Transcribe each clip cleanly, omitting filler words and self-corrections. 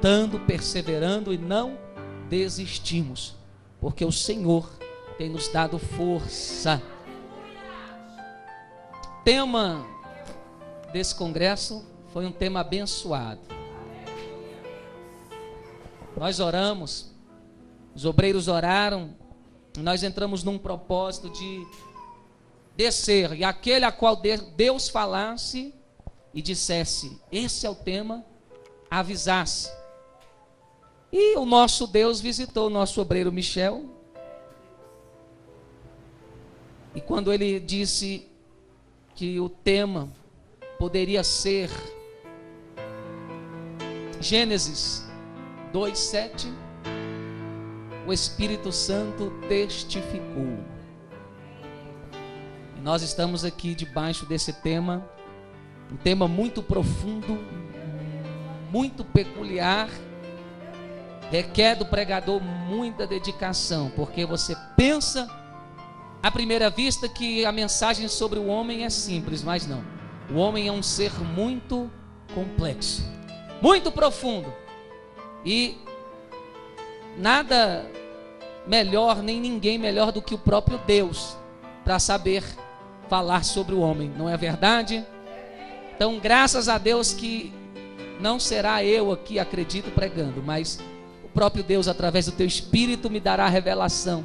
lutando, perseverando e não desistimos, porque o Senhor tem nos dado força. O tema desse congresso foi um tema abençoado. Nós oramos, os obreiros oraram, nós entramos num propósito de descer, e aquele a qual Deus falasse e dissesse, esse é o tema, avisasse. E o nosso Deus visitou o nosso obreiro Michel, e quando ele disse que o tema poderia ser Gênesis 2:7, o Espírito Santo testificou. E nós estamos aqui debaixo desse tema, um tema muito profundo, muito peculiar, requer do pregador muita dedicação, porque você pensa à primeira vista que a mensagem sobre o homem é simples, mas não. O homem é um ser muito complexo, muito profundo, e nada melhor, nem ninguém melhor do que o próprio Deus para saber falar sobre o homem, não é verdade? Então, graças a Deus que não será eu aqui, acredito, pregando, mas o próprio Deus, através do teu Espírito, me dará a revelação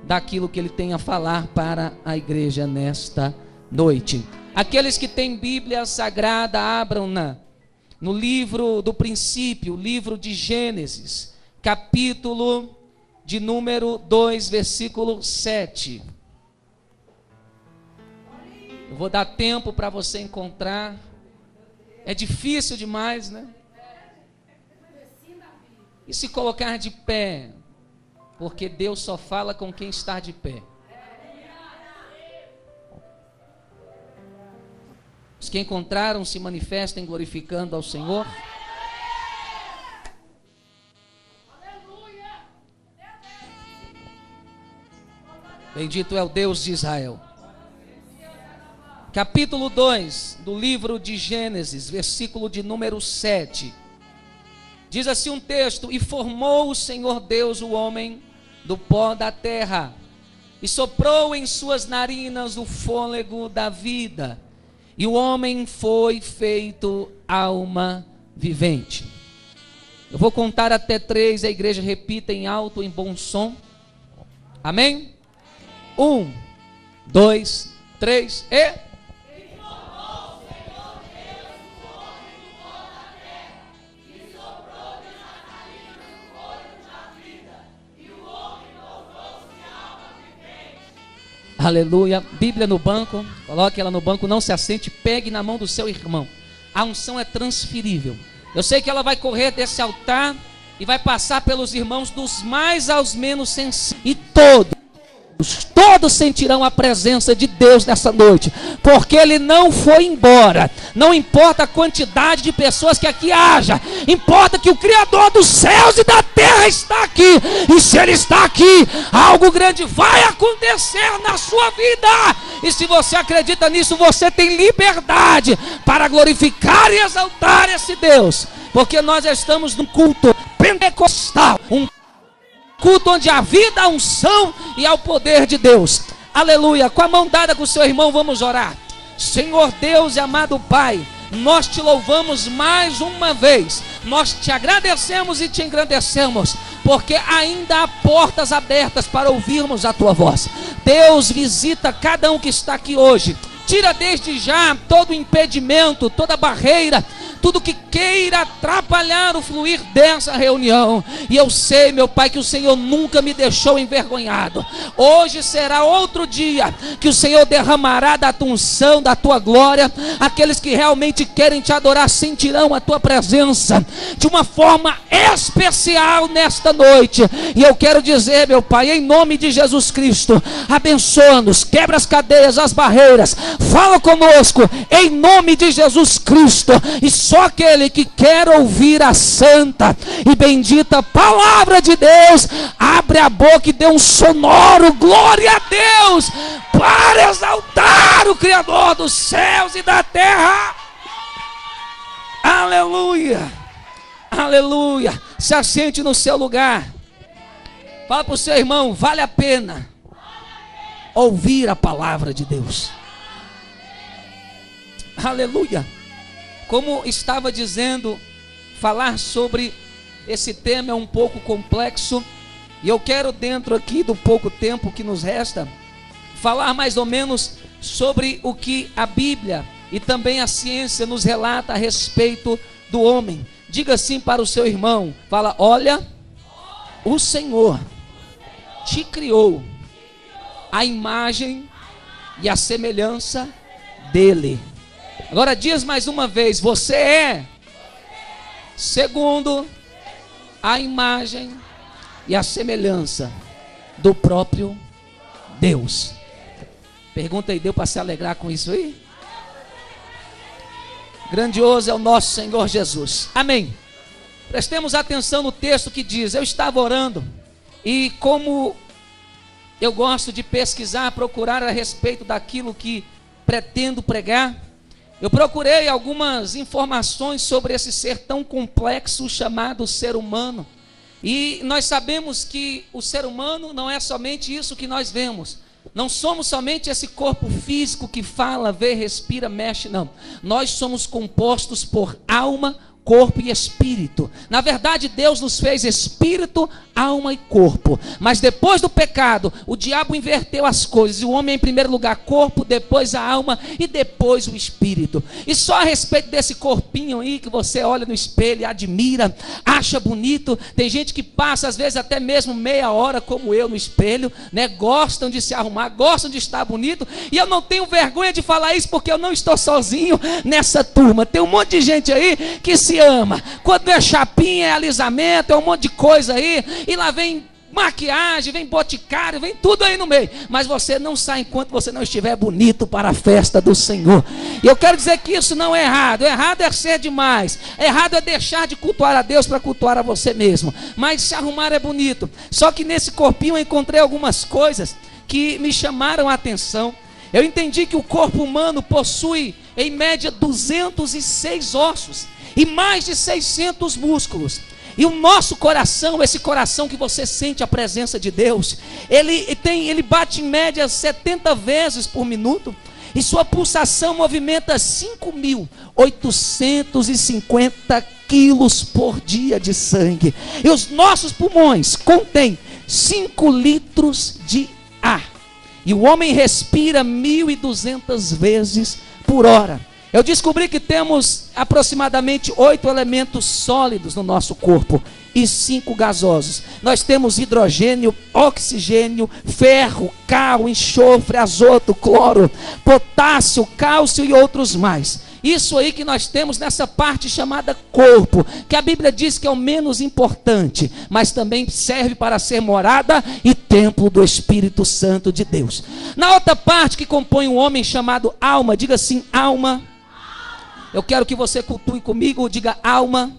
daquilo que Ele tem a falar para a igreja nesta noite. Aqueles que têm Bíblia Sagrada, abram-na no livro do princípio, livro de Gênesis, capítulo de número 2, versículo 7. Eu vou dar tempo para você encontrar. É difícil demais, né? E se colocar de pé, porque Deus só fala com quem está de pé. Os que encontraram se manifestem glorificando ao Senhor. Bendito é o Deus de Israel. Capítulo 2 do livro de Gênesis, versículo de número 7. Diz assim um texto: E formou o Senhor Deus o homem do pó da terra, e soprou em suas narinas o fôlego da vida, e o homem foi feito alma vivente. Eu vou contar até 3, a igreja repita em alto, em bom som. Amém? 1, 2, 3 e... Aleluia. Bíblia no banco, coloque ela no banco, não se assente, pegue na mão do seu irmão. A unção é transferível. Eu sei que ela vai correr desse altar e vai passar pelos irmãos dos mais aos menos sensíveis. E todos sentirão a presença de Deus nessa noite, porque Ele não foi embora. Não importa a quantidade de pessoas que aqui haja, importa que o Criador dos céus e da terra está aqui, e se Ele está aqui, algo grande vai acontecer na sua vida. E se você acredita nisso, você tem liberdade para glorificar e exaltar esse Deus, porque nós estamos num culto pentecostal, um culto onde há vida, a unção e ao poder de Deus. Aleluia. Com a mão dada com o seu irmão, vamos orar. Senhor Deus e amado Pai, nós te louvamos mais uma vez. Nós te agradecemos e te engrandecemos, porque ainda há portas abertas para ouvirmos a tua voz. Deus, visita cada um que está aqui hoje. Tira desde já todo impedimento, toda barreira, tudo que queira atrapalhar o fluir dessa reunião. E eu sei, meu Pai, que o Senhor nunca me deixou envergonhado. Hoje será outro dia que o Senhor derramará da tua unção, da tua glória. Aqueles que realmente querem te adorar sentirão a tua presença de uma forma especial nesta noite. E eu quero dizer, meu Pai, em nome de Jesus Cristo, abençoa-nos, quebra as cadeias, as barreiras, fala conosco, em nome de Jesus Cristo. E só aquele que quer ouvir a santa e bendita palavra de Deus, abre a boca e dê um sonoro glória a Deus, para exaltar o Criador dos céus e da terra. Aleluia, Aleluia. Se assente no seu lugar. Fala para o seu irmão, vale a pena ouvir a palavra de Deus. Aleluia. Como estava dizendo, falar sobre esse tema é um pouco complexo. E eu quero, dentro aqui do pouco tempo que nos resta, falar mais ou menos sobre o que a Bíblia e também a ciência nos relata a respeito do homem. Diga assim para o seu irmão, fala, olha, o Senhor te criou a imagem e a semelhança dele. Agora diz mais uma vez, você é segundo a imagem e a semelhança do próprio Deus. Pergunta aí, deu para se alegrar com isso aí? Grandioso é o nosso Senhor Jesus. Amém. Prestemos atenção no texto que diz, eu estava orando e como eu gosto de pesquisar, procurar a respeito daquilo que pretendo pregar, eu procurei algumas informações sobre esse ser tão complexo chamado ser humano. E nós sabemos que o ser humano não é somente isso que nós vemos. Não somos somente esse corpo físico que fala, vê, respira, mexe, não. Nós somos compostos por alma, corpo e espírito. Na verdade, Deus nos fez espírito, alma e corpo. Mas depois do pecado, o diabo inverteu as coisas. E o homem, em primeiro lugar, corpo, depois a alma e depois o espírito. E só a respeito desse corpinho aí que você olha no espelho e admira, acha bonito. Tem gente que passa, às vezes, até mesmo meia hora, como eu, no espelho, né? Gostam de se arrumar, gostam de estar bonito. E eu não tenho vergonha de falar isso, porque eu não estou sozinho nessa turma. Tem um monte de gente aí que se ama. Quando é chapinha, é alisamento, é um monte de coisa aí, e lá vem maquiagem, vem boticário, vem tudo aí no meio, mas você não sai enquanto você não estiver bonito para a festa do Senhor. E eu quero dizer que isso não é errado. Errado é ser demais, errado é deixar de cultuar a Deus para cultuar a você mesmo. Mas se arrumar é bonito. Só que nesse corpinho eu encontrei algumas coisas que me chamaram a atenção. Eu entendi que o corpo humano possui em média 206 ossos e mais de 600 músculos. E o nosso coração, esse coração que você sente a presença de Deus, ele bate em média 70 vezes por minuto. E sua pulsação movimenta 5.850 quilos por dia de sangue. E os nossos pulmões contêm 5 litros de ar. E o homem respira 1.200 vezes por hora. Eu descobri que temos aproximadamente 8 elementos sólidos no nosso corpo e 5 gasosos. Nós temos hidrogênio, oxigênio, ferro, cal, enxofre, azoto, cloro, potássio, cálcio e outros mais. Isso aí que nós temos nessa parte chamada corpo, que a Bíblia diz que é o menos importante, mas também serve para ser morada e templo do Espírito Santo de Deus. Na outra parte que compõe um homem chamado alma, diga assim, alma. Eu quero que você cultue comigo, diga alma.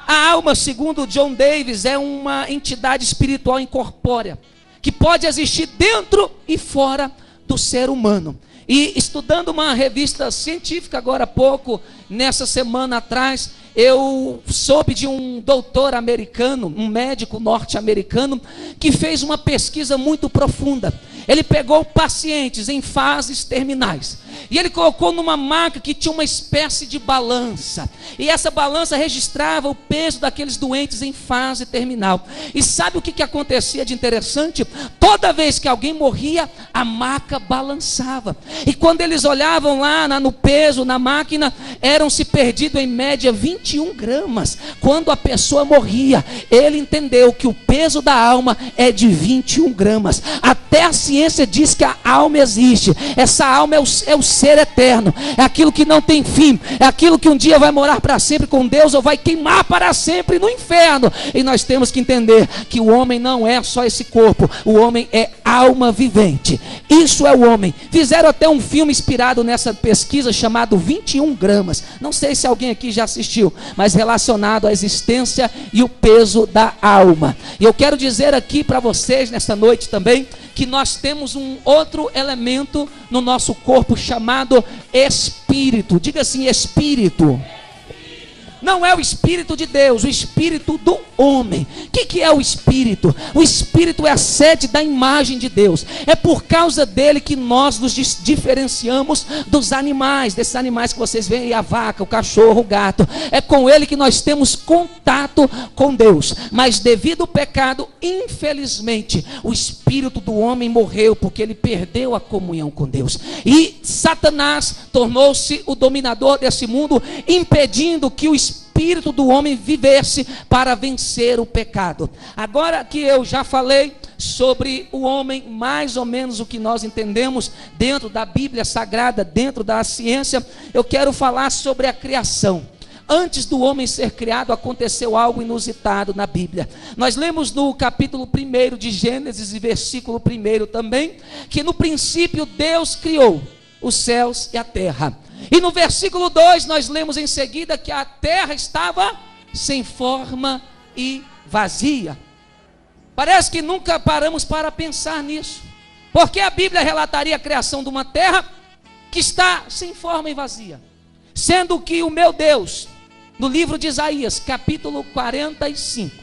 A alma, segundo John Davis, é uma entidade espiritual incorpórea, que pode existir dentro e fora do ser humano. E estudando uma revista científica agora há pouco, nessa semana atrás, eu soube de um doutor americano, um médico norte-americano, que fez uma pesquisa muito profunda. Ele pegou pacientes em fases terminais e ele colocou numa máquina que tinha uma espécie de balança, e essa balança registrava o peso daqueles doentes em fase terminal. E sabe o que acontecia de interessante? Toda vez que alguém morria, a maca balançava, e quando eles olhavam lá no peso, na máquina, eram-se perdidos em média 21 gramas. Quando a pessoa morria, ele entendeu que o peso da alma é de 21 gramas. Até a ciência diz que a alma existe. Essa alma é o ser eterno, é aquilo que não tem fim, é aquilo que um dia vai morar para sempre com Deus ou vai queimar para sempre no inferno. E nós temos que entender que o homem não é só esse corpo, o homem é alma vivente. Isso é o homem. Fizeram até um filme inspirado nessa pesquisa chamado 21 gramas. Não sei se alguém aqui já assistiu, mas relacionado à existência e o peso da alma. E eu quero dizer aqui para vocês nessa noite também que nós temos um outro elemento no nosso corpo chamado espírito. Diga assim, espírito. não é o Espírito de Deus, o Espírito do homem. O que é o Espírito? O Espírito é a sede da imagem de Deus. É por causa dele que nós nos diferenciamos dos animais, desses animais que vocês veem, a vaca, o cachorro, o gato. É com ele que nós temos contato com Deus. Mas devido ao pecado, infelizmente, o Espírito do homem morreu, porque ele perdeu a comunhão com Deus. E Satanás tornou-se o dominador desse mundo, impedindo que o Espírito do homem vivesse para vencer o pecado. Agora que eu já falei sobre o homem, mais ou menos o que nós entendemos dentro da Bíblia Sagrada, dentro da ciência, eu quero falar sobre a criação. Antes do homem ser criado, aconteceu algo inusitado na Bíblia. Nós lemos no capítulo 1 de Gênesis, e versículo 1 também, que no princípio Deus criou os céus e a terra. E no versículo 2 nós lemos em seguida que a terra estava sem forma e vazia. Parece que nunca paramos para pensar nisso. Porque a Bíblia relataria a criação de uma terra que está sem forma e vazia. Sendo que o meu Deus, no livro de Isaías, capítulo 45,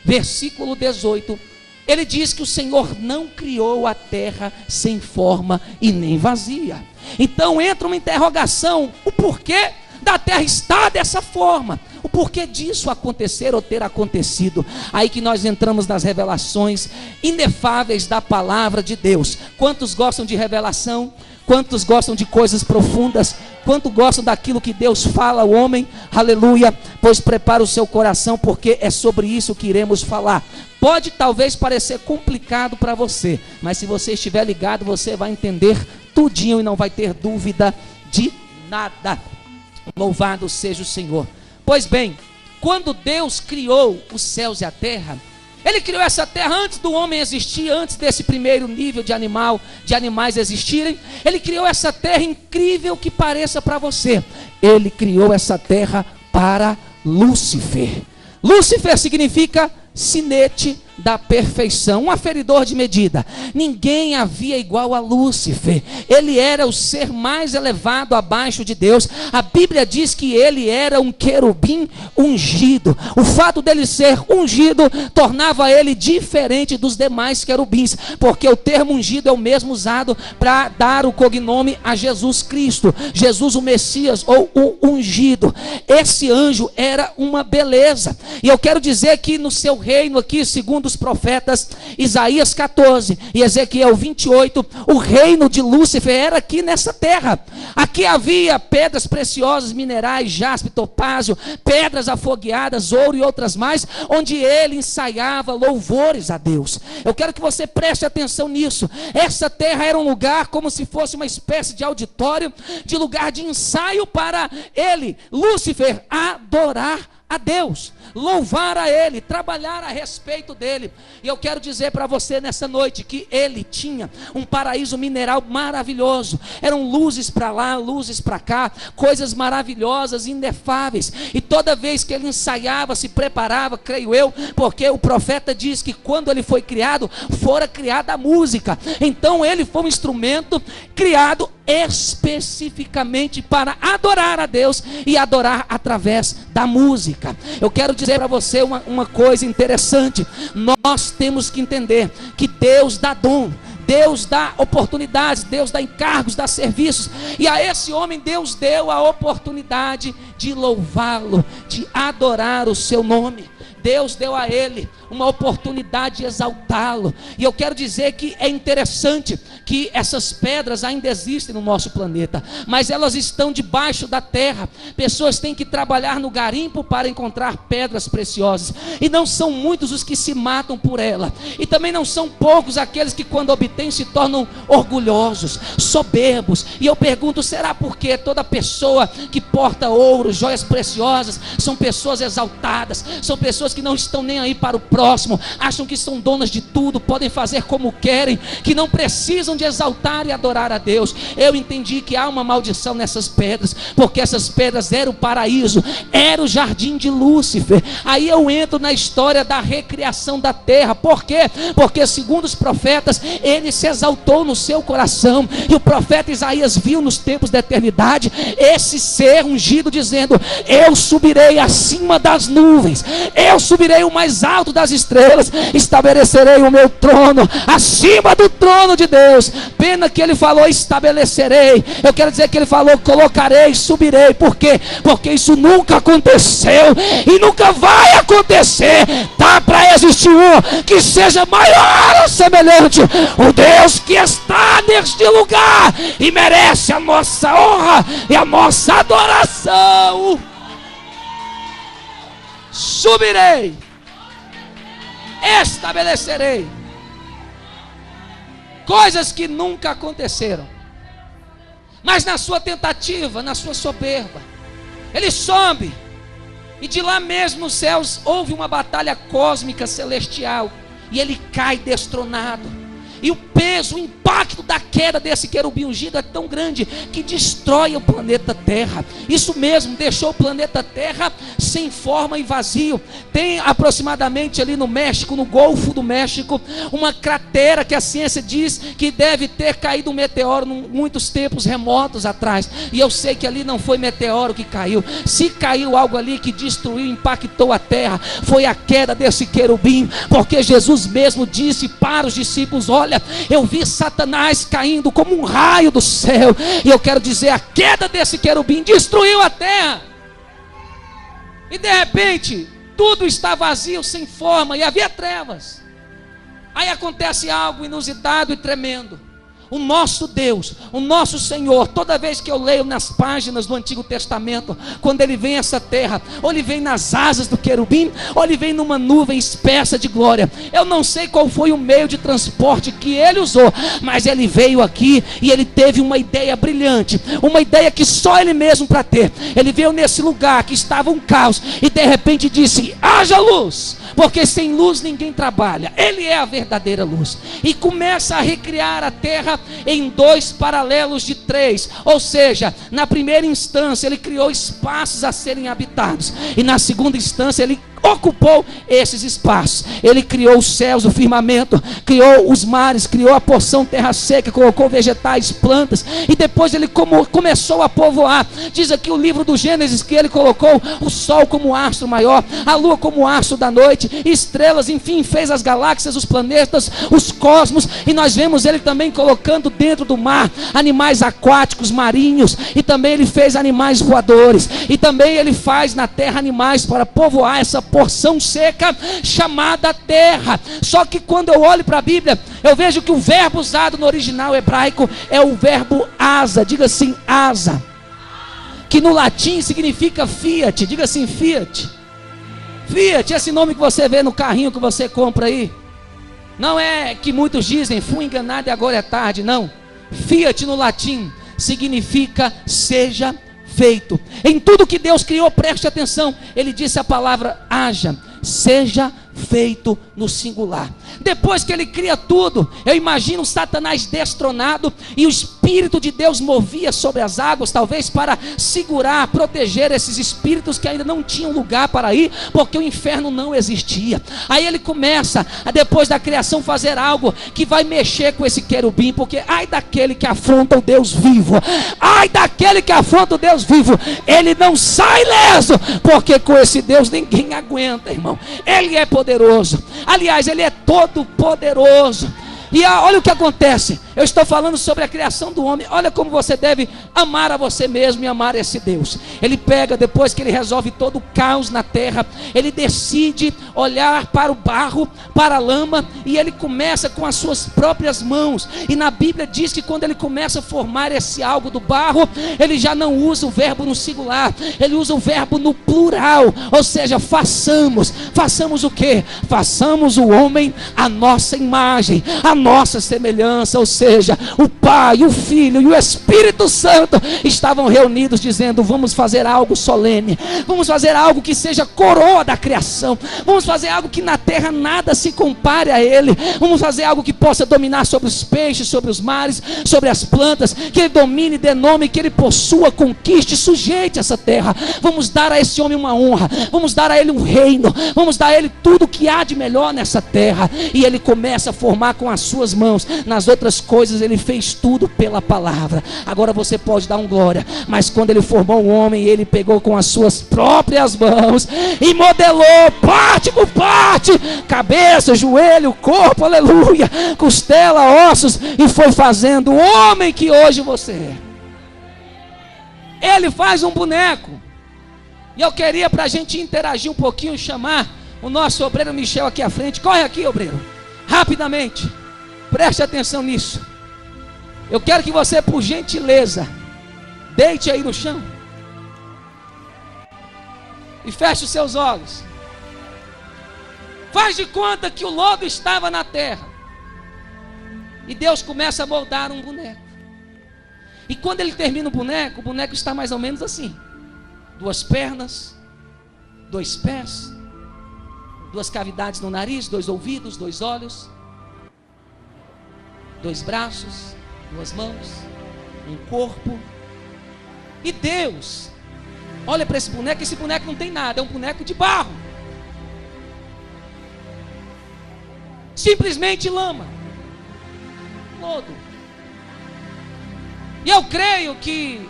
versículo 18, ele diz que o Senhor não criou a terra sem forma e nem vazia. Então entra uma interrogação: o porquê da terra estar dessa forma? O porquê disso acontecer ou ter acontecido? Aí que nós entramos nas revelações inefáveis da palavra de Deus. Quantos gostam de revelação? Quantos gostam de coisas profundas? Quantos gostam daquilo que Deus fala ao homem? Aleluia! Pois prepara o seu coração, porque é sobre isso que iremos falar. Pode talvez parecer complicado para você, mas se você estiver ligado, você vai entender tudinho e não vai ter dúvida de nada. Louvado seja o Senhor. Pois bem, quando Deus criou os céus e a terra, Ele criou essa terra antes do homem existir, antes desse primeiro nível de animais existirem. Ele criou essa terra incrível que pareça para você. Ele criou essa terra para Lúcifer. Lúcifer significa sinete da perfeição, um aferidor de medida. Ninguém havia igual a Lúcifer. Ele era o ser mais elevado abaixo de Deus. A Bíblia diz que ele era um querubim ungido. O fato dele ser ungido tornava ele diferente dos demais querubins, porque o termo ungido é o mesmo usado para dar o cognome a Jesus Cristo, Jesus o Messias ou o ungido. Esse anjo era uma beleza. E eu quero dizer que no seu reino aqui, segundo os profetas Isaías 14 e Ezequiel 28, o reino de Lúcifer era aqui nessa terra. Aqui havia pedras preciosas, minerais, jaspe, topázio, pedras afogueadas, ouro e outras mais, onde ele ensaiava louvores a Deus. Eu quero que você preste atenção nisso. Essa terra era um lugar como se fosse uma espécie de auditório, de lugar de ensaio para ele, Lúcifer, adorar a Deus, louvar a Ele, trabalhar a respeito dEle. E eu quero dizer para você nessa noite que ele tinha um paraíso mineral maravilhoso. Eram luzes para lá, luzes para cá, coisas maravilhosas, inefáveis. E toda vez que ele ensaiava, se preparava, creio eu, porque o profeta diz que quando ele foi criado, fora criada a música. Então ele foi um instrumento criado especificamente para adorar a Deus e adorar através da música. Eu quero dizer para você uma coisa interessante. Nós temos que entender que Deus dá dom, Deus dá oportunidades, Deus dá encargos, dá serviços. E a esse homem Deus deu a oportunidade de louvá-lo, de adorar o seu nome. Deus deu a ele uma oportunidade de exaltá-lo. E eu quero dizer que é interessante que essas pedras ainda existem no nosso planeta, mas elas estão debaixo da terra. Pessoas têm que trabalhar no garimpo para encontrar pedras preciosas, e não são muitos os que se matam por ela, e também não são poucos aqueles que quando obtêm se tornam orgulhosos, soberbos. E eu pergunto, será porque toda pessoa que porta ouro, joias preciosas, são pessoas exaltadas, são pessoas pessoas que não estão nem aí para o próximo, acham que são donas de tudo, podem fazer como querem, que não precisam de exaltar e adorar a Deus. Eu entendi que há uma maldição nessas pedras, porque essas pedras eram o paraíso, era o jardim de Lúcifer. Aí eu entro na história da recriação da terra. Por quê? Porque segundo os profetas, ele se exaltou no seu coração, e o profeta Isaías viu nos tempos da eternidade esse ser ungido dizendo: eu subirei acima das nuvens, eu subirei o mais alto das estrelas, estabelecerei o meu trono acima do trono de Deus. Pena que ele falou estabelecerei, eu quero dizer que ele falou colocarei, subirei. Por quê? Porque isso nunca aconteceu e nunca vai acontecer. Dá para existir um que seja maior ou semelhante, o Deus que está neste lugar e merece a nossa honra e a nossa adoração. Subirei, estabelecerei coisas que nunca aconteceram. Mas na sua tentativa, na sua soberba, ele sobe, e de lá mesmo nos céus houve uma batalha cósmica celestial, e ele cai destronado. E o peso, o impacto da queda desse querubim ungido é tão grande que destrói o planeta Terra. Isso mesmo, deixou o planeta Terra sem forma e vazio. Tem aproximadamente ali no México, no Golfo do México, uma cratera que a ciência diz que deve ter caído um meteoro muitos tempos remotos atrás. E eu sei que ali não foi meteoro que caiu. Se caiu algo ali que destruiu, impactou a terra, foi a queda desse querubim. Porque Jesus mesmo disse para os discípulos: olha, eu vi Satanás caindo como um raio do céu. E eu quero dizer, a queda desse querubim destruiu a terra. E de repente, tudo está vazio, sem forma, e havia trevas. Aí acontece algo inusitado e tremendo. O nosso Deus, o nosso Senhor, toda vez que eu leio nas páginas do Antigo Testamento, quando ele vem a essa terra, ou ele vem nas asas do querubim, ou ele vem numa nuvem espessa de glória. Eu não sei qual foi o meio de transporte que ele usou, mas ele veio aqui e ele teve uma ideia brilhante, uma ideia que só ele mesmo para ter. Ele veio nesse lugar que estava um caos e de repente disse: haja luz, porque sem luz ninguém trabalha. Ele é a verdadeira luz. E começa a recriar a terra em 2 paralelos de 3. Ou seja, na primeira instância ele criou espaços a serem habitados, e na segunda instância ele ocupou esses espaços. Ele criou os céus, o firmamento, criou os mares, criou a porção terra seca, colocou vegetais, plantas, e depois ele começou a povoar. Diz aqui o livro do Gênesis que ele colocou o sol como astro maior, a lua como astro da noite, estrelas, enfim, fez as galáxias, os planetas, os cosmos. E nós vemos ele também colocando dentro do mar animais aquáticos, marinhos, e também ele fez animais voadores, e também ele faz na terra animais para povoar essa porção seca chamada terra. Só que quando eu olho para a Bíblia, eu vejo que o verbo usado no original hebraico é o verbo asa. Diga assim, asa, que no latim significa fiat. Diga assim, fiat. Fiat, esse nome que você vê no carrinho que você compra aí, não é que muitos dizem, fui enganado e agora é tarde. Não, fiat no latim significa seja feito. Em tudo que Deus criou, preste atenção, ele disse a palavra haja, seja feito no singular. Depois que ele cria tudo, eu imagino Satanás destronado, e o Espírito de Deus movia sobre as águas, talvez para segurar, proteger esses espíritos que ainda não tinham lugar para ir, porque o inferno não existia. Aí ele começa, depois da criação, fazer algo que vai mexer com esse querubim, porque ai daquele que afronta o Deus vivo, ai daquele que afronta o Deus vivo, ele não sai leso, porque com esse Deus ninguém aguenta, irmão. Ele é poderoso, aliás, ele é todo poderoso. E olha o que acontece. Eu estou falando sobre a criação do homem. Olha como você deve amar a você mesmo e amar esse Deus. Ele pega, depois que ele resolve todo o caos na terra, ele decide olhar para o barro, para a lama, e ele começa com as suas próprias mãos. E na Bíblia diz que quando ele começa a formar esse algo do barro, ele já não usa o verbo no singular, ele usa o verbo no plural. Ou seja, façamos o quê? Façamos o homem à nossa imagem, a nossa semelhança. Ou seja, o Pai, o Filho e o Espírito Santo estavam reunidos dizendo: vamos fazer algo solene, vamos fazer algo que seja coroa da criação, vamos fazer algo que na terra nada se compare a Ele, vamos fazer algo que possa dominar sobre os peixes, sobre os mares, sobre as plantas, que Ele domine, dê nome, que Ele possua, conquiste, sujeite essa terra. Vamos dar a esse homem uma honra, vamos dar a ele um reino, vamos dar a ele tudo que há de melhor nessa terra. E ele começa a formar com as suas mãos. Nas outras coisas ele fez tudo pela palavra. Agora você pode dar um glória, mas quando ele formou o homem, ele pegou com as suas próprias mãos e modelou parte por parte, cabeça, joelho, corpo, aleluia, costela, ossos, e foi fazendo o homem que hoje você é. Ele faz um boneco. E eu queria, para a gente interagir um pouquinho, chamar o nosso obreiro Michel aqui à frente. Corre aqui, obreiro, rapidamente, preste atenção nisso. Eu quero que você, por gentileza, deite aí no chão e feche os seus olhos. Faz de conta que o lodo estava na terra e Deus começa a moldar um boneco. E quando ele termina o boneco está mais ou menos assim: 2 pernas, 2 pés, 2 cavidades no nariz, 2 ouvidos, 2 olhos, 2 braços, 2 mãos, um corpo. E Deus olha para esse boneco não tem nada, é um boneco de barro, simplesmente lama, lodo. E eu creio que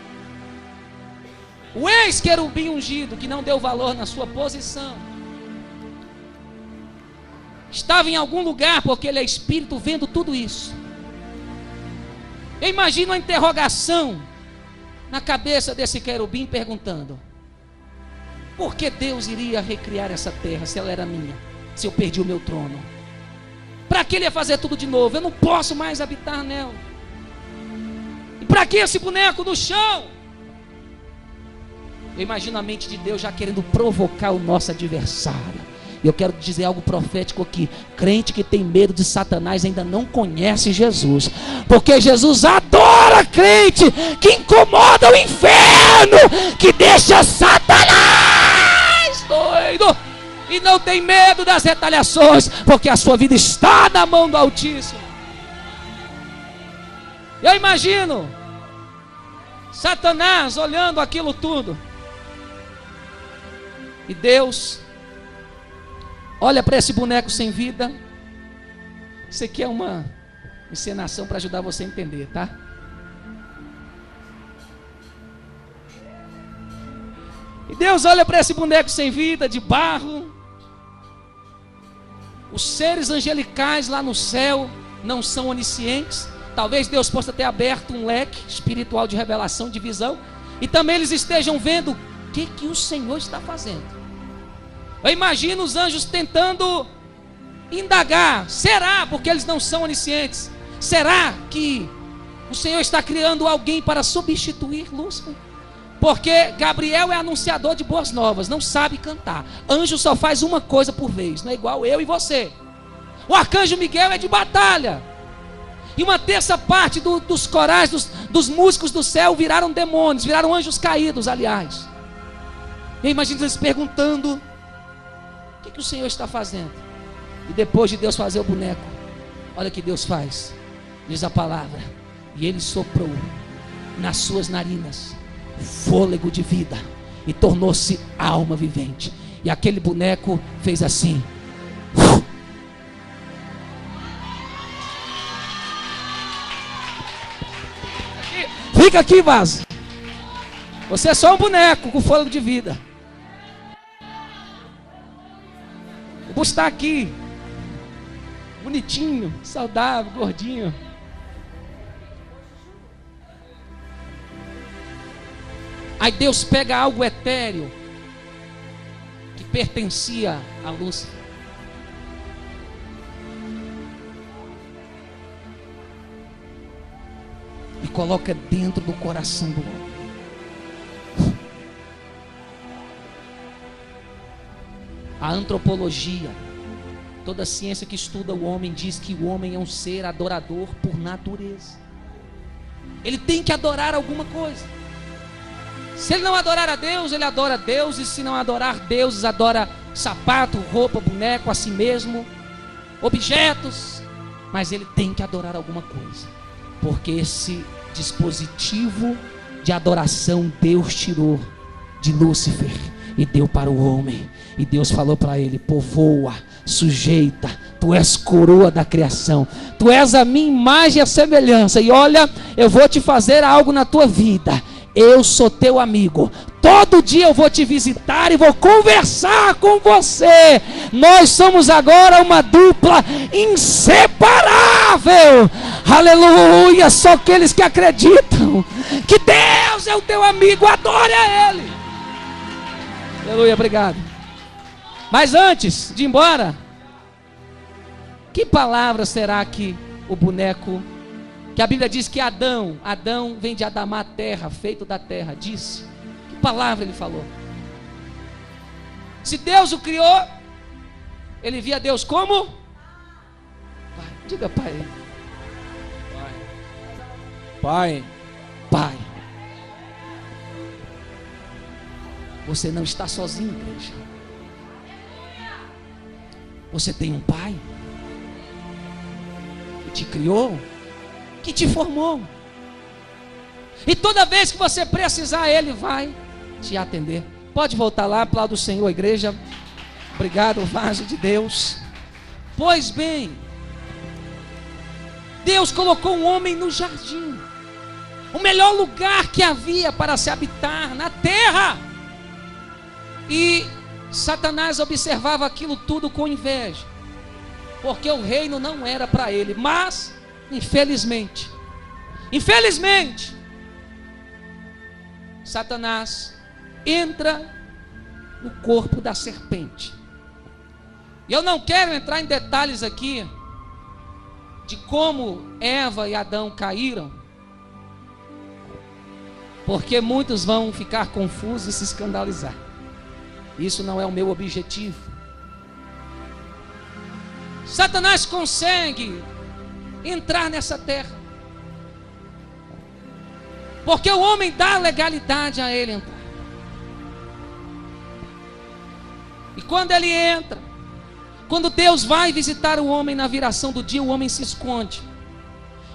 o ex-querubim ungido, que não deu valor na sua posição, estava em algum lugar, porque ele é espírito, vendo tudo isso. Eu imagino a interrogação na cabeça desse querubim, perguntando: por que Deus iria recriar essa terra se ela era minha, se eu perdi o meu trono? Para que ele ia fazer tudo de novo? Eu não posso mais habitar nela. E para que esse boneco no chão? Eu imagino a mente de Deus já querendo provocar o nosso adversário. E eu quero dizer algo profético aqui: crente que tem medo de Satanás ainda não conhece Jesus, porque Jesus adora crente que incomoda o inferno, que deixa Satanás doido e não tem medo das retaliações, porque a sua vida está na mão do Altíssimo. Eu imagino Satanás olhando aquilo tudo, e Deus olha para esse boneco sem vida. Isso aqui é uma encenação para ajudar você a entender, tá? E Deus olha para esse boneco sem vida, de barro. Os seres angelicais lá no céu não são oniscientes. Talvez Deus possa ter aberto um leque espiritual de revelação, de visão, e também eles estejam vendo o que o Senhor está fazendo. Eu imagino os anjos tentando indagar: será, porque eles não são oniscientes, será que o Senhor está criando alguém para substituir Lúcifer? Porque Gabriel é anunciador de boas novas, não sabe cantar. Anjo só faz uma coisa por vez, não é igual eu e você. O arcanjo Miguel é de batalha. E 1/3 dos corais, dos músicos do céu viraram demônios, viraram anjos caídos, aliás. Eu imagino eles perguntando: o que o Senhor está fazendo? E depois de Deus fazer o boneco, olha o que Deus faz. Diz a palavra: e Ele soprou nas suas narinas fôlego de vida, e tornou-se alma vivente. E aquele boneco fez assim. Fica aqui, vaso. Você é só um boneco com fôlego de vida. O busto está aqui, bonitinho, saudável, gordinho. Aí Deus pega algo etéreo que pertencia a Lúcifer, e coloca dentro do coração do homem. A antropologia Toda ciência que estuda o homem diz que o homem é um ser adorador por natureza. Ele tem que adorar alguma coisa. Se ele não adorar a Deus, ele adora Deus. E se não adorar deuses, adora sapato, roupa, boneco, a si mesmo, objetos. Mas ele tem que adorar alguma coisa, porque esse dispositivo de adoração Deus tirou de Lúcifer e deu para o homem. E Deus falou para ele: povoa, sujeita, tu és coroa da criação, tu és a minha imagem e a semelhança, e olha, eu vou te fazer algo na tua vida. Eu sou teu amigo, todo dia eu vou te visitar e vou conversar com você. Nós somos agora uma dupla inseparável. Aleluia. Só aqueles que acreditam que Deus é o teu amigo, adore a Ele. Aleluia, obrigado. Mas antes de ir embora, que palavra será que o boneco, que a Bíblia diz que Adão vem de Adamá, terra, feito da terra, disse? Que palavra ele falou? Se Deus o criou, ele via Deus como? Pai. Diga pai. Pai. Pai. Você não está sozinho, igreja. Você tem um pai que te criou, que te formou. E toda vez que você precisar, Ele vai te atender. Pode voltar lá, aplauda o Senhor, igreja. Obrigado, vaso de Deus. Pois bem, Deus colocou um homem no jardim, o melhor lugar que havia para se habitar na terra. E Satanás observava aquilo tudo com inveja, porque o reino não era para ele. Mas infelizmente, Satanás entra no corpo da serpente. E eu não quero entrar em detalhes aqui de como Eva e Adão caíram, porque muitos vão ficar confusos e se escandalizar. Isso não é o meu objetivo. Satanás consegue entrar nessa terra, porque o homem dá legalidade a ele entrar. E quando ele entra, quando Deus vai visitar o homem na viração do dia, o homem se esconde,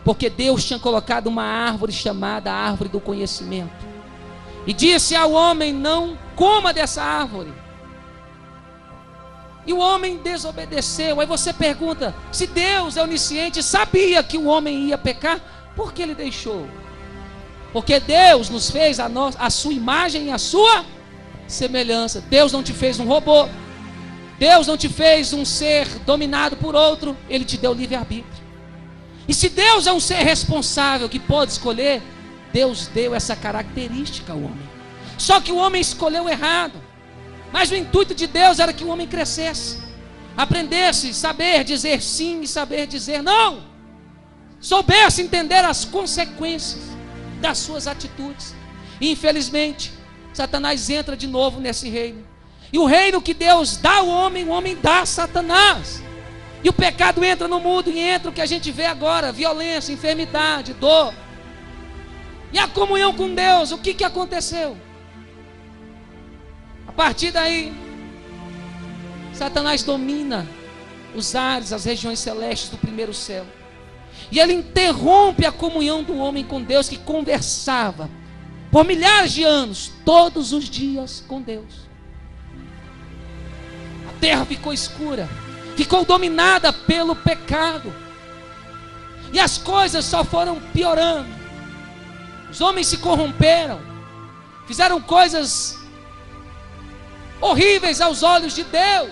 porque Deus tinha colocado uma árvore chamada árvore do conhecimento, e disse ao homem: não coma dessa árvore. E o homem desobedeceu. Aí você pergunta: se Deus é onisciente, sabia que o homem ia pecar, por que ele deixou? Porque Deus nos fez a sua imagem e a sua semelhança. Deus não te fez um robô, Deus não te fez um ser dominado por outro. Ele te deu livre-arbítrio. E se Deus é um ser responsável que pode escolher, Deus deu essa característica ao homem. Só que o homem escolheu errado. Mas o intuito de Deus era que o homem crescesse, aprendesse, saber dizer sim e saber dizer não, soubesse entender as consequências das suas atitudes. E infelizmente Satanás entra de novo nesse reino. E o reino que Deus dá ao homem, o homem dá a Satanás. E o pecado entra no mundo, e entra o que a gente vê agora: violência, enfermidade, dor. E a comunhão com Deus, o que aconteceu? A partir daí, Satanás domina os ares, as regiões celestes do primeiro céu. E ele interrompe a comunhão do homem com Deus, que conversava por milhares de anos, todos os dias com Deus. A terra ficou escura, ficou dominada pelo pecado, e as coisas só foram piorando. Os homens se corromperam, fizeram coisas horríveis aos olhos de Deus,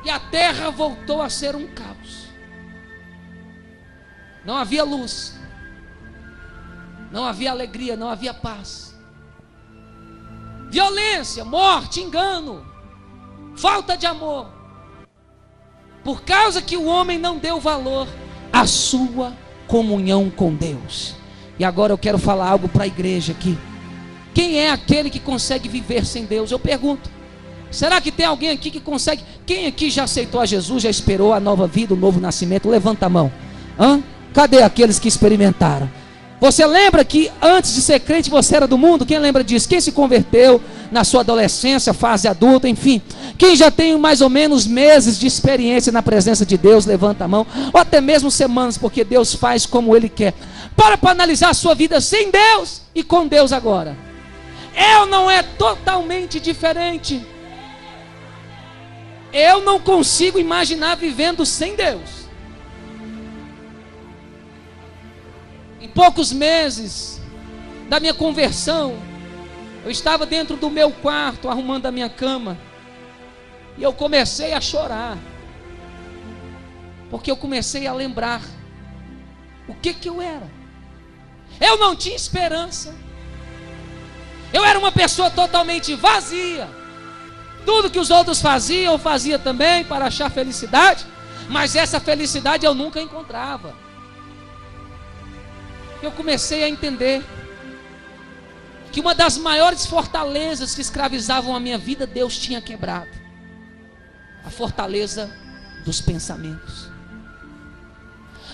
e a terra voltou a ser um caos. Não havia luz, não havia alegria, não havia paz. Violência, morte, engano, falta de amor, por causa que o homem não deu valor à sua comunhão com Deus. E agora eu quero falar algo para a igreja aqui. Quem é aquele que consegue viver sem Deus? Eu pergunto. Será que tem alguém aqui que consegue? Quem aqui já aceitou a Jesus, já esperou a nova vida, o novo nascimento? Levanta a mão. Cadê aqueles que experimentaram? Você lembra que antes de ser crente você era do mundo? Quem lembra disso? Quem se converteu na sua adolescência, fase adulta, enfim. Quem já tem mais ou menos meses de experiência na presença de Deus, levanta a mão. Ou até mesmo semanas, porque Deus faz como Ele quer. Para analisar a sua vida sem Deus e com Deus agora. Eu não é totalmente diferente. Eu não consigo imaginar vivendo sem Deus. Em poucos meses da minha conversão, eu estava dentro do meu quarto, arrumando a minha cama, e eu comecei a chorar, porque eu comecei a lembrar o que eu era. Eu não tinha esperança. Eu era uma pessoa totalmente vazia. Tudo que os outros faziam, eu fazia também para achar felicidade, mas essa felicidade eu nunca encontrava. Eu comecei a entender que uma das maiores fortalezas que escravizavam a minha vida, Deus tinha quebrado. A fortaleza dos pensamentos.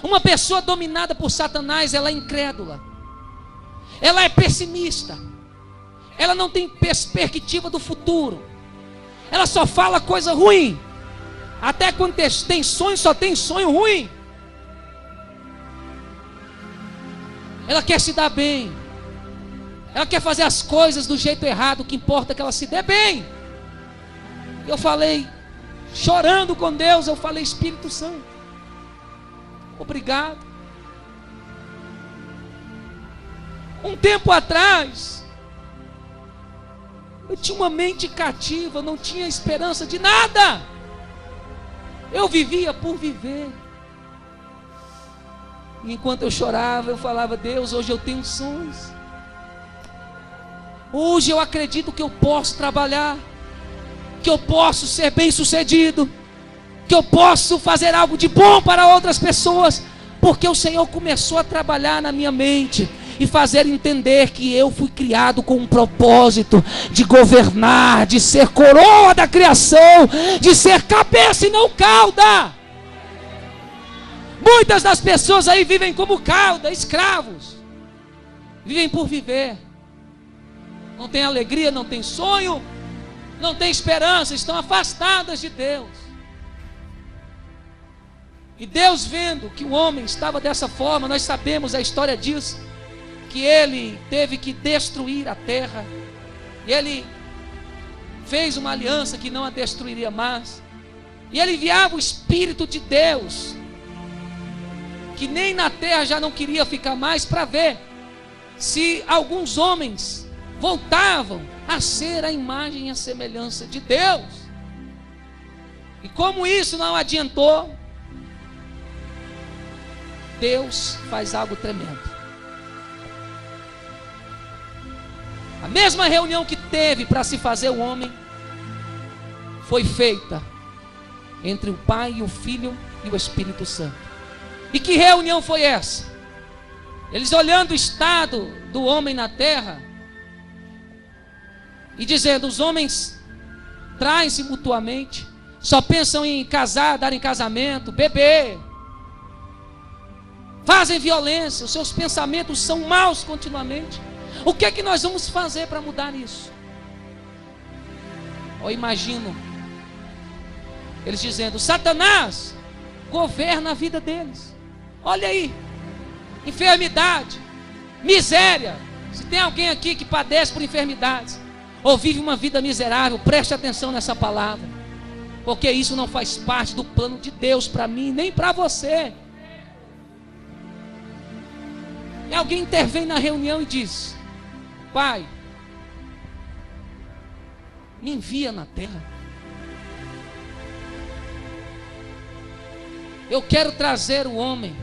Uma pessoa dominada por Satanás, ela é incrédula. Ela é pessimista. Ela não tem perspectiva do futuro. Ela só fala coisa ruim. Até quando tem sonho, só tem sonho ruim. Ela quer se dar bem. Ela quer fazer as coisas do jeito errado. O que importa é que ela se dê bem. Eu falei, chorando com Deus, eu falei: Espírito Santo, obrigado. Um tempo atrás, eu tinha uma mente cativa, não tinha esperança de nada. Eu vivia por viver. E enquanto eu chorava, eu falava: Deus, hoje eu tenho sonhos. Hoje eu acredito que eu posso trabalhar, que eu posso ser bem sucedido, que eu posso fazer algo de bom para outras pessoas, porque o Senhor começou a trabalhar na minha mente e fazer entender que eu fui criado com um propósito de governar, de ser coroa da criação, de ser cabeça e não cauda. Muitas das pessoas aí vivem como cauda, escravos, vivem por viver, não tem alegria, não tem sonho, não tem esperança, estão afastadas de Deus. E Deus, vendo que o homem estava dessa forma, nós sabemos a história disso, que ele teve que destruir a terra, e ele fez uma aliança que não a destruiria mais, e ele enviava o Espírito de Deus, que nem na terra já não queria ficar mais, para ver se alguns homens voltavam a ser a imagem e a semelhança de Deus. E como isso não adiantou, Deus faz algo tremendo. A mesma reunião que teve para se fazer o homem, foi feita entre o Pai e o Filho e o Espírito Santo. E que reunião foi essa? Eles olhando o estado do homem na terra e dizendo: os homens traem-se mutuamente, só pensam em casar, dar em casamento, beber, fazem violência, os seus pensamentos são maus continuamente. O que é que nós vamos fazer para mudar isso? Eu imagino eles dizendo: Satanás governa a vida deles. Olha aí, enfermidade, miséria. Se tem alguém aqui que padece por enfermidades, ou vive uma vida miserável, preste atenção nessa palavra, porque isso não faz parte do plano de Deus para mim, nem para você. E alguém intervém na reunião e diz: Pai, me envia na terra. Eu quero trazer o homem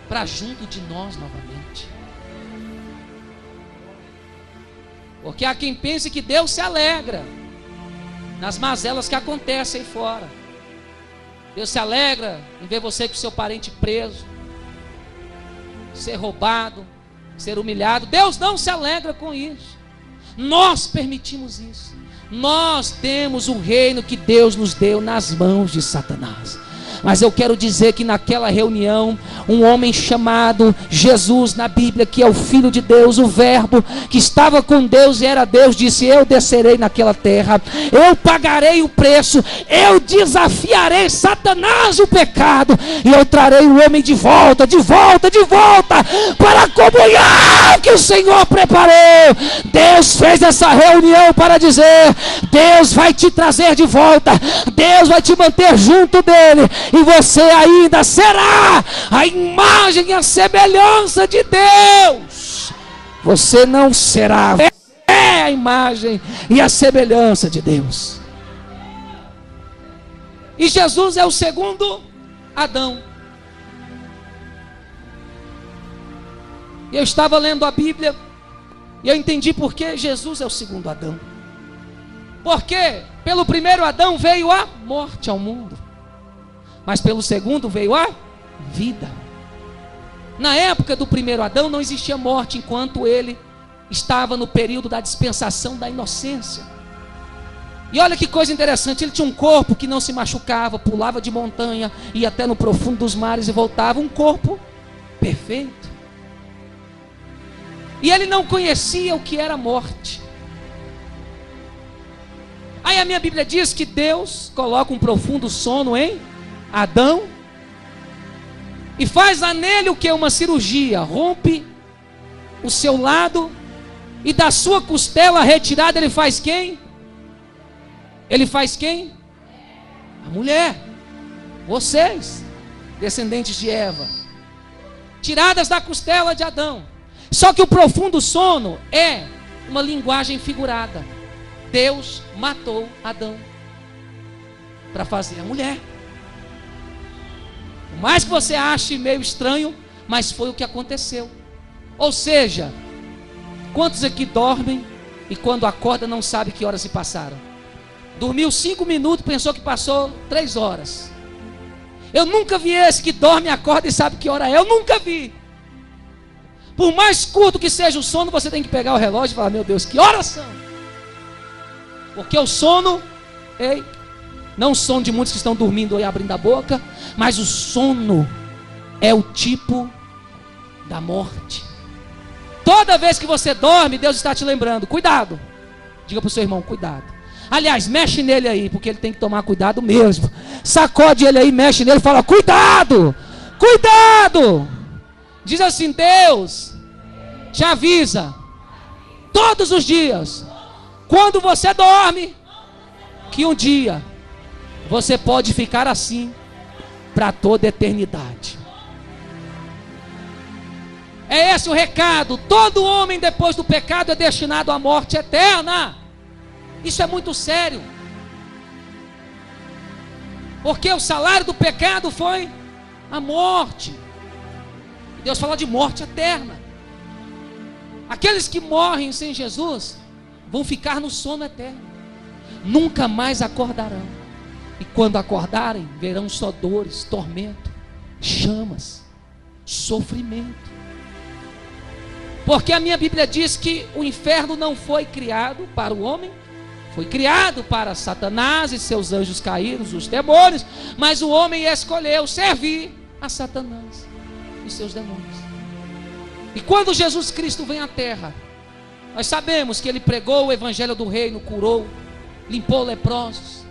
para junto de nós novamente. Porque há quem pense que Deus se alegra nas mazelas que acontecem aí fora. Deus se alegra em ver você com seu parente preso, ser roubado, ser humilhado. Deus não se alegra com isso. Nós permitimos isso. Nós temos o reino que Deus nos deu nas mãos de Satanás. Mas eu quero dizer que naquela reunião, um homem chamado Jesus na Bíblia, que é o Filho de Deus, o Verbo, que estava com Deus e era Deus, disse: eu descerei naquela terra, eu pagarei o preço, eu desafiarei Satanás, o pecado, e eu trarei o homem de volta, para a comunhão que o Senhor preparou. Deus fez essa reunião para dizer: Deus vai te trazer de volta, Deus vai te manter junto dele, e você ainda será a imagem e a semelhança de Deus. Você não será, é a imagem e a semelhança de Deus. E Jesus é o segundo Adão. Eu estava lendo a Bíblia e eu entendi por que Jesus é o segundo Adão. Porque pelo primeiro Adão veio a morte ao mundo, mas pelo segundo veio a vida. Na época do primeiro Adão não existia morte, enquanto ele estava no período da dispensação da inocência. E olha que coisa interessante, ele tinha um corpo que não se machucava, pulava de montanha, ia até no profundo dos mares e voltava, um corpo perfeito. E ele não conhecia o que era morte. Aí a minha Bíblia diz que Deus coloca um profundo sono em Adão e faz nele o que? Uma cirurgia. Rompe o seu lado e da sua costela retirada ele faz quem? Ele faz quem? A mulher. Vocês, descendentes de Eva, tiradas da costela de Adão. Só que o profundo sono é uma linguagem figurada. Deus matou Adão para fazer a mulher. Por mais que você ache meio estranho, mas foi o que aconteceu. Ou seja, quantos aqui dormem e quando acorda não sabe que horas se passaram? Dormiu 5 minutos, pensou que passou 3 horas. Eu nunca vi esse que dorme, acorda e sabe que hora é. Eu nunca vi. Por mais curto que seja o sono, você tem que pegar o relógio e falar: meu Deus, que horas são? Porque o sono, não o sono de muitos que estão dormindo e abrindo a boca, mas o sono é o tipo da morte. Toda vez que você dorme, Deus está te lembrando: cuidado. Diga para o seu irmão: cuidado. Aliás, mexe nele aí, porque ele tem que tomar cuidado mesmo. Sacode ele aí, mexe nele e fala: cuidado, cuidado. Diz assim: Deus te avisa todos os dias, quando você dorme, que um dia você pode ficar assim para toda a eternidade. É esse o recado. Todo homem depois do pecado é destinado à morte eterna. Isso é muito sério, porque o salário do pecado foi a morte. Deus fala de morte eterna. Aqueles que morrem sem Jesus vão ficar no sono eterno, nunca mais acordarão. E quando acordarem, verão só dores, tormento, chamas, sofrimento. Porque a minha Bíblia diz que o inferno não foi criado para o homem, foi criado para Satanás e seus anjos caídos, os demônios. Mas o homem escolheu servir a Satanás e seus demônios. E quando Jesus Cristo vem à terra, nós sabemos que ele pregou o evangelho do reino, curou, limpou leprosos,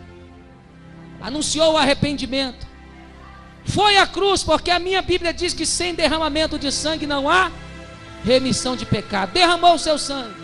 anunciou o arrependimento, foi à cruz, porque a minha Bíblia diz que sem derramamento de sangue não há remissão de pecado. Derramou o seu sangue.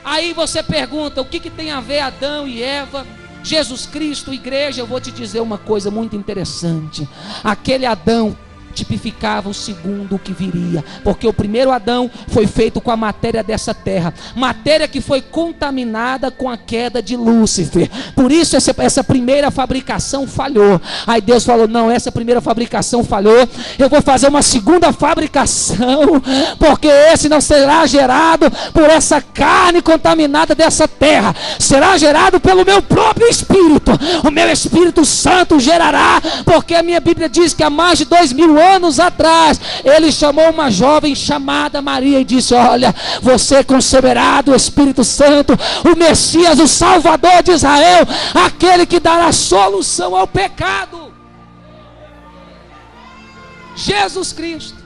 Aí você pergunta: o que tem a ver Adão e Eva, Jesus Cristo, igreja? Eu vou te dizer uma coisa muito interessante. Aquele Adão tipificava o segundo que viria, porque o primeiro Adão foi feito com a matéria dessa terra, matéria que foi contaminada com a queda de Lúcifer. Por isso essa primeira fabricação falhou. Aí Deus falou: não, essa primeira fabricação falhou, eu vou fazer uma segunda fabricação, porque esse não será gerado por essa carne contaminada dessa terra, será gerado pelo meu próprio Espírito. O meu Espírito Santo gerará, porque a minha Bíblia diz que há mais de 2000 anos anos atrás, ele chamou uma jovem chamada Maria e disse: olha, você conceberá do Espírito Santo, o Messias, o Salvador de Israel, aquele que dará solução ao pecado. Jesus Cristo.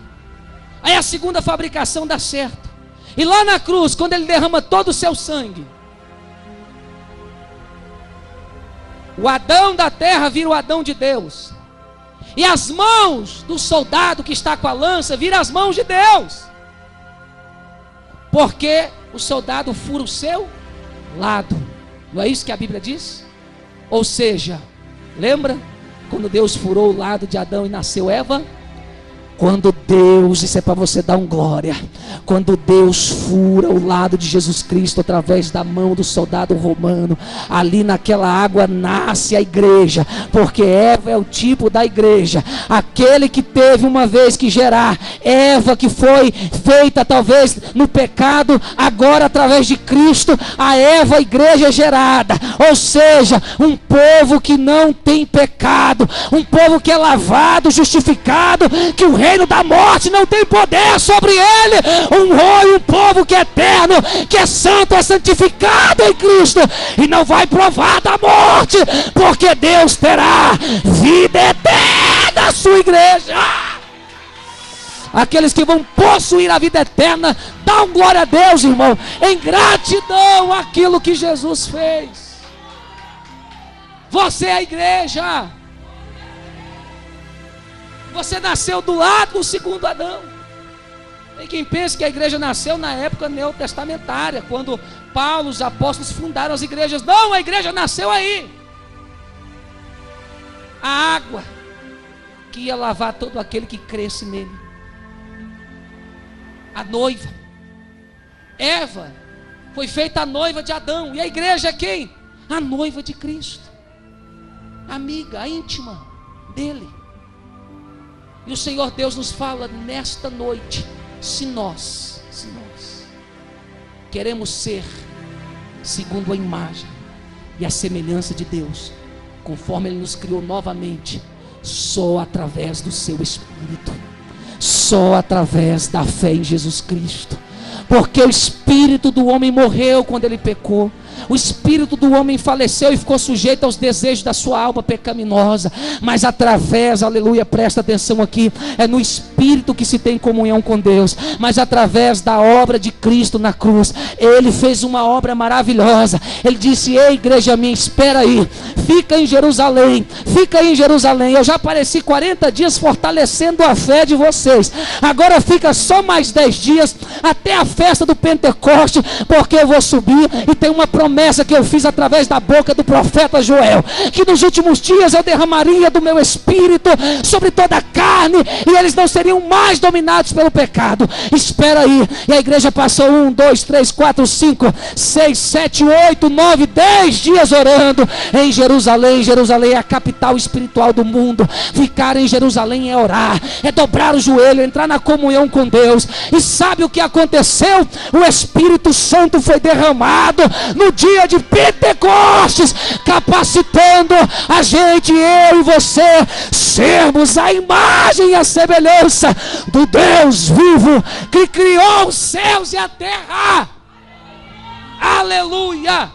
Aí a segunda fabricação dá certo. E lá na cruz, quando ele derrama todo o seu sangue, o Adão da terra vira o Adão de Deus. E as mãos do soldado que está com a lança viram as mãos de Deus. Porque o soldado fura o seu lado. Não é isso que a Bíblia diz? Ou seja, lembra quando Deus furou o lado de Adão e nasceu Eva? Quando Deus, isso é para você dar um glória, quando Deus fura o lado de Jesus Cristo através da mão do soldado romano, ali naquela água nasce a igreja, porque Eva é o tipo da igreja, aquele que teve uma vez que gerar, Eva que foi feita talvez no pecado, agora através de Cristo, a Eva, a igreja é gerada, ou seja, um povo que não tem pecado, um povo que é lavado, justificado, que o reino da morte não tem poder sobre ele, um povo que é eterno, que é santo, é santificado em Cristo, e não vai provar da morte, porque Deus terá vida eterna na sua igreja. Aqueles que vão possuir a vida eterna, dá um glória a Deus, irmão, em gratidão àquilo que Jesus fez. Você é a igreja. Você nasceu do lado do segundo Adão. Tem quem pense que a igreja nasceu na época neotestamentária, quando Paulo, os apóstolos fundaram as igrejas. Não, a igreja nasceu aí. A água que ia lavar todo aquele que cresce nele. A noiva. Eva foi feita a noiva de Adão. E a igreja é quem? A noiva de Cristo. Amiga, íntima dele. E o Senhor Deus nos fala nesta noite, se nós queremos ser segundo a imagem e a semelhança de Deus, conforme Ele nos criou novamente, só através do seu Espírito, só através da fé em Jesus Cristo, porque o Espírito do homem morreu quando ele pecou. O espírito do homem faleceu e ficou sujeito aos desejos da sua alma pecaminosa, mas através, aleluia, presta atenção aqui, é no espírito que se tem comunhão com Deus, mas através da obra de Cristo na cruz, Ele fez uma obra maravilhosa. Ele disse: ei, igreja minha, espera aí, fica em Jerusalém, eu já apareci 40 dias fortalecendo a fé de vocês, agora fica só mais 10 dias, até a festa do Pentecoste, porque eu vou subir, e tem uma promessa que eu fiz através da boca do profeta Joel, que nos últimos dias eu derramaria do meu espírito sobre toda a carne, e eles não seriam mais dominados pelo pecado. Espera aí. E a igreja passou 1, 2, 3, 4, 5, 6, 7, 8, 9, 10 dias orando em Jerusalém. Jerusalém é a capital espiritual do mundo. Ficar em Jerusalém é orar, é dobrar o joelho, entrar na comunhão com Deus. E sabe o que aconteceu? O Espírito Santo foi derramado no dia de Pentecostes, capacitando a gente, eu e você, sermos a imagem e a semelhança do Deus vivo, que criou os céus e a terra. Aleluia!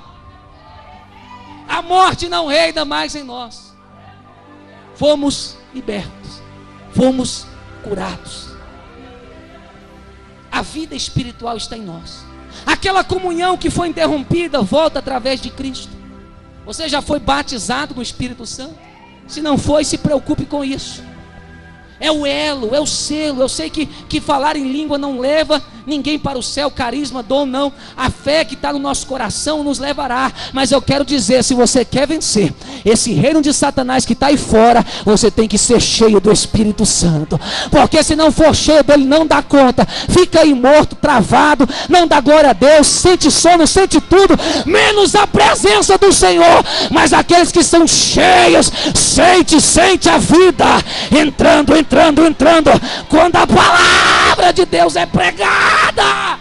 A morte não reina mais em nós. Fomos libertos, fomos curados. A vida espiritual está em nós. Aquela comunhão que foi interrompida volta através de Cristo. Você já foi batizado no Espírito Santo? Se não foi, se preocupe com isso. É o elo, é o selo. Eu sei que falar em língua não leva ninguém para o céu, carisma, dom não. A fé que está no nosso coração nos levará. Mas eu quero dizer, se você quer vencer esse reino de Satanás que está aí fora, você tem que ser cheio do Espírito Santo. Porque se não for cheio dele, não dá conta. Fica aí morto, travado, não dá glória a Deus, sente sono, sente tudo, menos a presença do Senhor. Mas aqueles que são cheios, sente a vida entrando. Quando a palavra de Deus é pregada,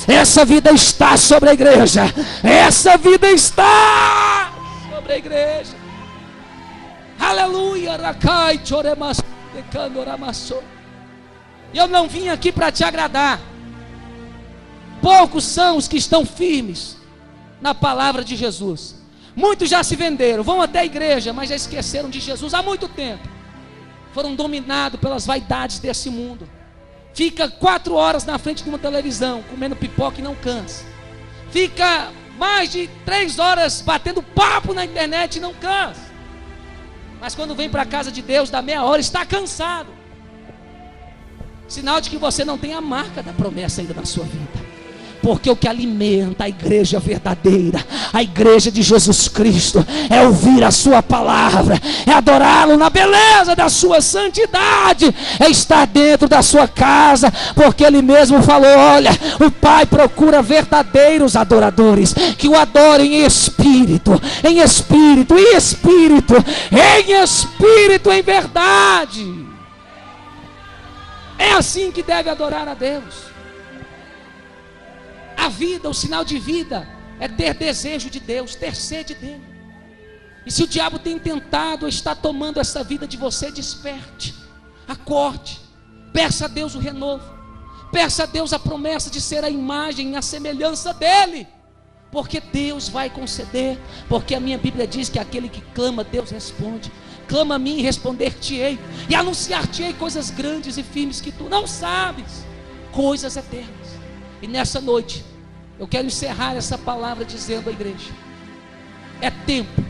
essa vida está sobre a igreja. Essa vida está sobre a igreja. Aleluia. E eu não vim aqui para te agradar. Poucos são os que estão firmes na palavra de Jesus. Muitos já se venderam, vão até a igreja, mas já esqueceram de Jesus há muito tempo. Foram dominados pelas vaidades desse mundo. Fica 4 horas na frente de uma televisão, comendo pipoca e não cansa. Fica mais de 3 horas batendo papo na internet e não cansa. Mas quando vem para a casa de Deus, dá meia hora, está cansado. Sinal de que você não tem a marca da promessa ainda na sua vida. Porque o que alimenta a igreja verdadeira, a igreja de Jesus Cristo, é ouvir a sua palavra, é adorá-lo na beleza da sua santidade, é estar dentro da sua casa, porque ele mesmo falou: olha, o Pai procura verdadeiros adoradores, que o adorem em espírito, em espírito, em espírito, em espírito, em verdade. É assim que deve adorar a Deus. A vida, o sinal de vida, é ter desejo de Deus, ter sede dele. E se o diabo tem tentado, está tomando essa vida de você, desperte, acorde, peça a Deus o renovo, peça a Deus a promessa de ser a imagem e a semelhança dele, porque Deus vai conceder, porque a minha Bíblia diz que aquele que clama, Deus responde. Clama a mim e responder-te-ei, e anunciar-te-ei coisas grandes e firmes que tu não sabes, coisas eternas. E nessa noite, eu quero encerrar essa palavra dizendo à igreja: é tempo,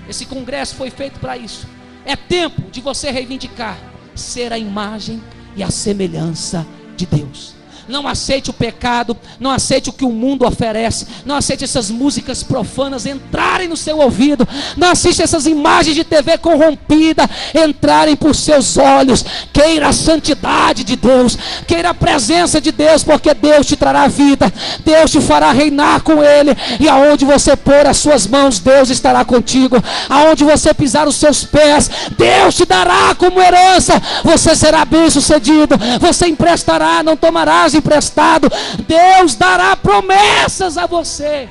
esse congresso foi feito para isso, é tempo de você reivindicar ser a imagem e a semelhança de Deus. Não aceite o pecado, não aceite o que o mundo oferece, não aceite essas músicas profanas entrarem no seu ouvido, não assista essas imagens de TV corrompida entrarem por seus olhos. Queira a santidade de Deus, queira a presença de Deus, porque Deus te trará vida, Deus te fará reinar com Ele, e aonde você pôr as suas mãos, Deus estará contigo. Aonde você pisar os seus pés, Deus te dará como herança. Você será bem sucedido, você emprestará, não tomarás emprestado, Deus dará promessas a você.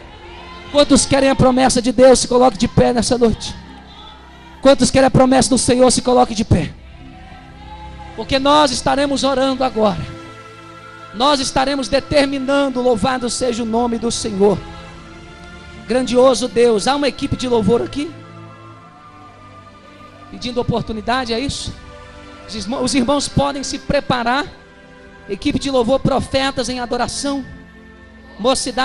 Quantos querem a promessa de Deus, se coloque de pé nessa noite. Quantos querem a promessa do Senhor, se coloque de pé, porque nós estaremos orando agora, nós estaremos determinando, louvado seja o nome do Senhor. Grandioso Deus. Há uma equipe de louvor aqui pedindo oportunidade, é isso? Os irmãos podem se preparar. Equipe de louvor, profetas em adoração, mocidade.